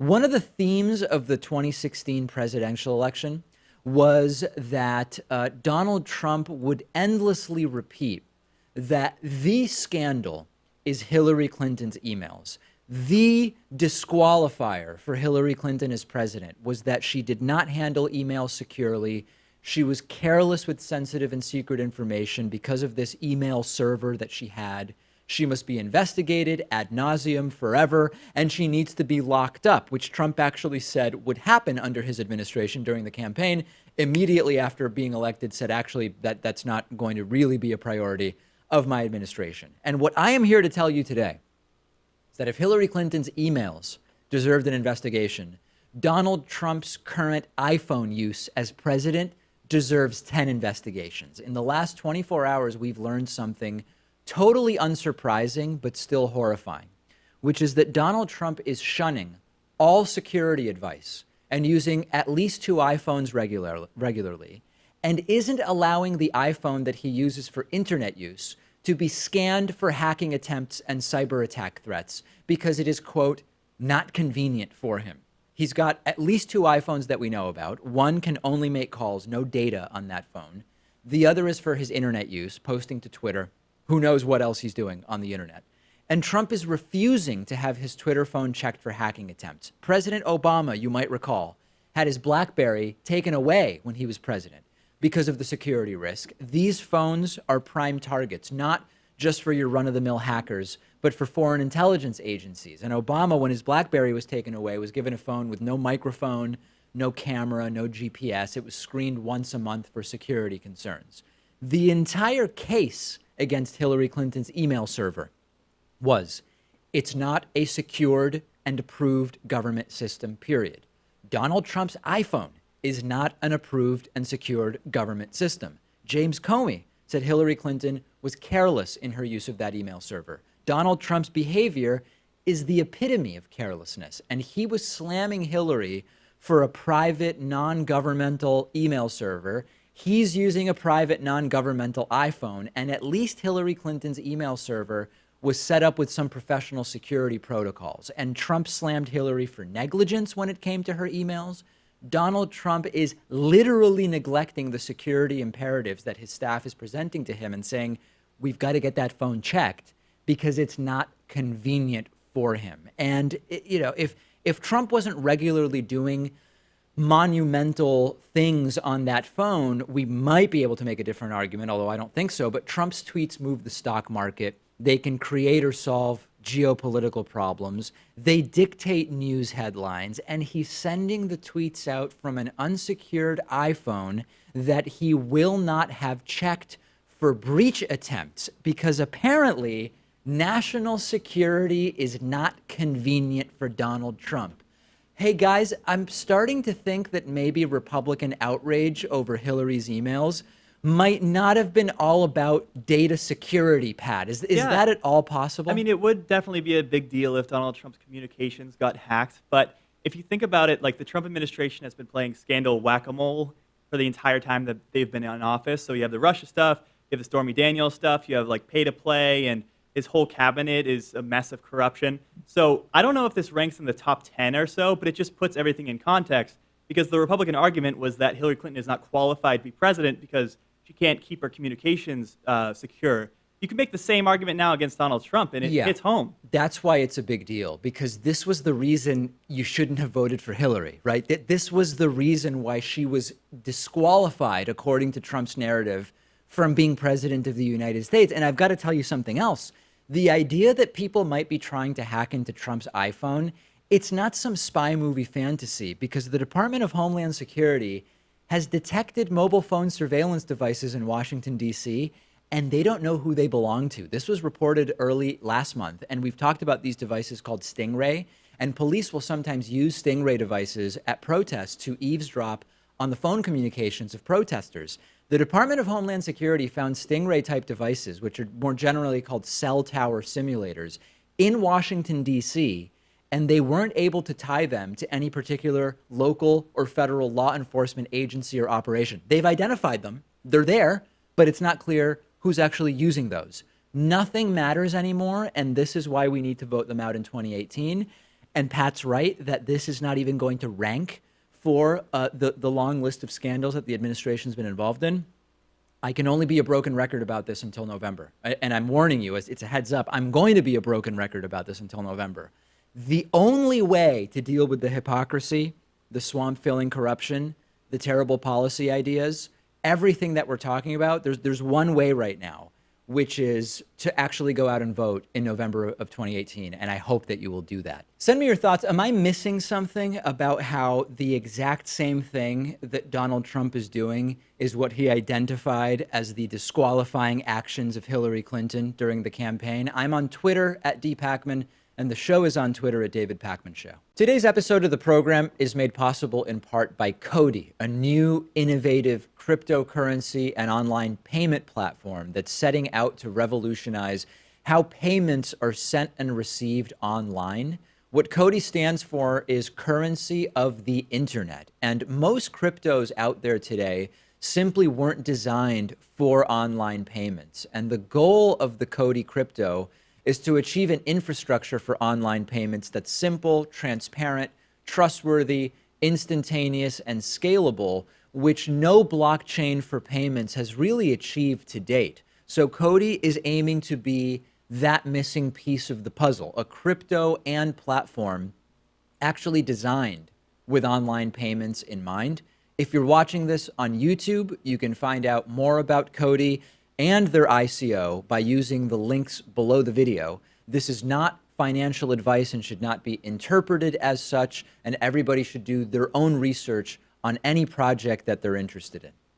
One of the themes of the 2016 presidential election was that Donald Trump would endlessly repeat that the scandal is Hillary Clinton's emails. The disqualifier for Hillary Clinton as president was that she did not handle email securely. She was careless with sensitive and secret information because of this email server that she had. She must be investigated ad nauseum forever, and she needs to be locked up, which Trump actually said would happen under his administration during the campaign. Immediately after being elected, said actually that's not going to really be a priority of my administration. And what I am here to tell you today is that if Hillary Clinton's emails deserved an investigation, Donald Trump's current iPhone use as president deserves 10 investigations. In the last 24 hours, we've learned something totally unsurprising, but still horrifying, which is that Donald Trump is shunning all security advice and using at least 2 iPhones regularly, and isn't allowing the iPhone that he uses for internet use to be scanned for hacking attempts and cyber attack threats because it is, quote, not convenient for him. He's got at least 2 iPhones that we know about. One can only make calls, no data on that phone. The other is for his internet use, posting to Twitter. Who knows what else he's doing on the internet. And Trump is refusing to have his Twitter phone checked for hacking attempts. President Obama, you might recall, had his BlackBerry taken away when he was president because of the security risk. These phones are prime targets, not just for your run-of-the-mill hackers, but for foreign intelligence agencies. And Obama, when his BlackBerry was taken away, was given a phone with no microphone, no camera, no GPS. It was screened once a month for security concerns. The entire case against Hillary Clinton's email server was, it's not a secured and approved government system, period. Donald Trump's iPhone is not an approved and secured government system. James Comey said Hillary Clinton was careless in her use of that email server. Donald Trump's behavior is the epitome of carelessness, and he was slamming Hillary for a private, non-governmental email server. He's using a private, non-governmental iPhone, and at least Hillary Clinton's email server was set up with some professional security protocols. And Trump slammed Hillary for negligence when it came to her emails. Donald Trump is literally neglecting the security imperatives that his staff is presenting to him and saying, we've got to get that phone checked because it's not convenient for him. And, if Trump wasn't regularly doing monumental things on that phone, we might be able to make a different argument, although I don't think so. But Trump's tweets move the stock market. They can create or solve geopolitical problems. They dictate news headlines, and he's sending the tweets out from an unsecured iPhone that he will not have checked for breach attempts because apparently national security is not convenient for Donald Trump. Hey guys, I'm starting to think that maybe Republican outrage over Hillary's emails might not have been all about data security, Pat. Is that at all possible? I mean, it would definitely be a big deal if Donald Trump's communications got hacked. But if you think about it, like the Trump administration has been playing scandal whack-a-mole for the entire time that they've been in office. So you have the Russia stuff, you have the Stormy Daniels stuff, you have like pay to play, and his whole cabinet is a mess of corruption. So I don't know if this ranks in the top 10 or so, but it just puts everything in context because the Republican argument was that Hillary Clinton is not qualified to be president because she can't keep her communications secure. You can make the same argument now against Donald Trump, and it hits home. That's why it's a big deal, because this was the reason you shouldn't have voted for Hillary, right? This was the reason why she was disqualified, according to Trump's narrative, from being president of the United States. And I've got to tell you something else. The idea that people might be trying to hack into Trump's iPhone, it's not some spy movie fantasy, because the Department of Homeland Security has detected mobile phone surveillance devices in Washington, D.C., and they don't know who they belong to. This was reported early last month, and we've talked about these devices called Stingray, and police will sometimes use Stingray devices at protests to eavesdrop on the phone communications of protesters. The Department of Homeland Security found Stingray-type devices, which are more generally called cell tower simulators, in Washington, D.C., and they weren't able to tie them to any particular local or federal law enforcement agency or operation. They've identified them. They're there, but it's not clear who's actually using those. Nothing matters anymore, and this is why we need to vote them out in 2018. And Pat's right that this is not even going to rank for the long list of scandals that the administration's been involved in. I can only be a broken record about this until November. And I'm warning you, it's a heads up, I'm going to be a broken record about this until November. The only way to deal with the hypocrisy, the swamp filling corruption, the terrible policy ideas, everything that we're talking about, there's one way right now, which is to actually go out and vote in November of 2018. And I hope that you will do that. Send me your thoughts. Am I missing something about how the exact same thing that Donald Trump is doing is what he identified as the disqualifying actions of Hillary Clinton during the campaign? I'm on Twitter at @dpakman, and the show is on Twitter at David Pakman Show. Today's episode of the program is made possible in part by Cody, a new innovative cryptocurrency and online payment platform that's setting out to revolutionize how payments are sent and received online. What Cody stands for is currency of the internet. And most cryptos out there today simply weren't designed for online payments. And the goal of the Cody crypto is to achieve an infrastructure for online payments that's simple, transparent, trustworthy, instantaneous, and scalable, which no blockchain for payments has really achieved to date. So Cody is aiming to be that missing piece of the puzzle, a crypto and platform actually designed with online payments in mind. If you're watching this on YouTube, you can find out more about Cody and their ICO by using the links below the video. This is not financial advice and should not be interpreted as such, and everybody should do their own research on any project that they're interested in.